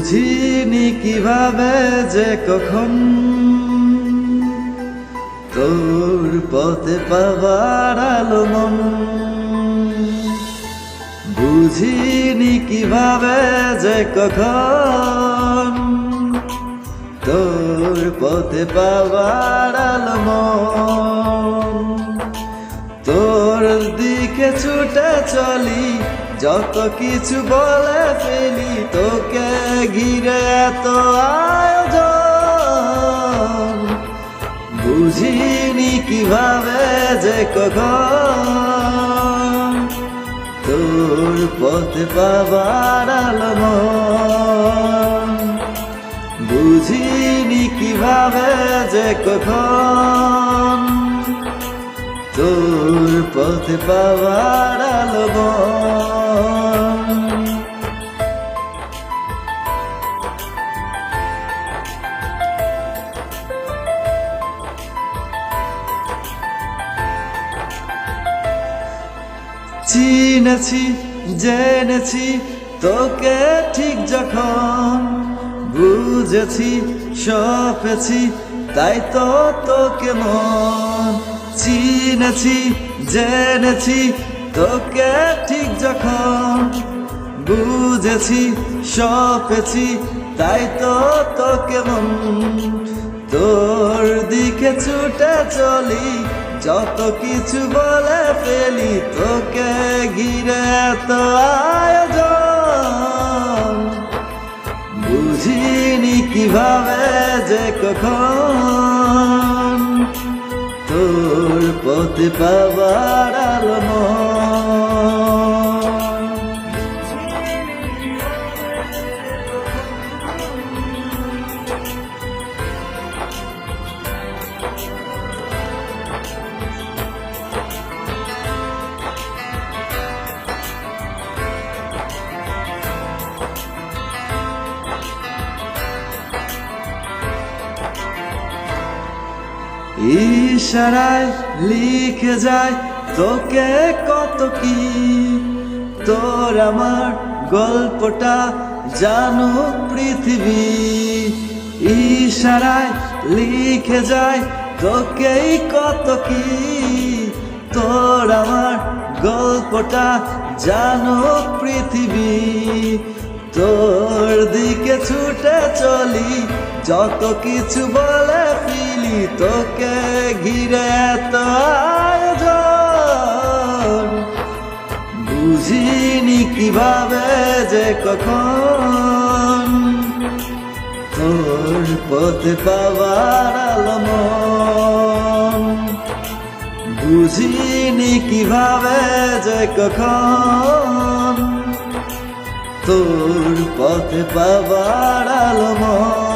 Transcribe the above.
বুঝিনি কিভাবে যে কখন তোর পথে পাবার আলো মন, বুঝিনি কিভাবে যে কখন তোর পথে পাবার আলো মন। তোর দিকে ছুটে চলি, যত কিছু বলে ফেলি, তোকে ঘিরে এত আয়োজন। বুঝিনি কিভাবে যে কখন তোর পথে পাবার আলো মন, বুঝিনি কিভাবে যে কখন তোর পথে পাবার আলো মন। চিনেছি জেনেছি তোকে ঠিক যখন, বুঝেছি সপেছি তাই তো তোকে মন। চিনেছি জেনেছি তোকে ঠিক যখন, বুঝেছি সপেছি তাই তো তোকে মন। তোর দিকে ছুটে চলি, যত কিছু বলে ফেলি, তোকে ঘিরে এত আয়োজন। বুঝিনি কিভাবে যে কখন তোর পথে পাবার আলো মন। ইশারায় লিখে যায় তোকে কত কি, তোর আমার গল্পটা জানুক পৃথিবী। ইশারায় লিখে যায় তোকেই কত কি, তোর আমার গল্পটা জানুক পৃথিবী। তোর দিকে ছুটে চলি, যত কিছু বলে ফেলি, তোকে ঘিরে এত আয়োজন। বুঝিনি কিভাবে যে কখন তোর পথে পাবার আলো মন, বুঝিনি কিভাবে যে কখন তোর পথে পাবার আলো মন।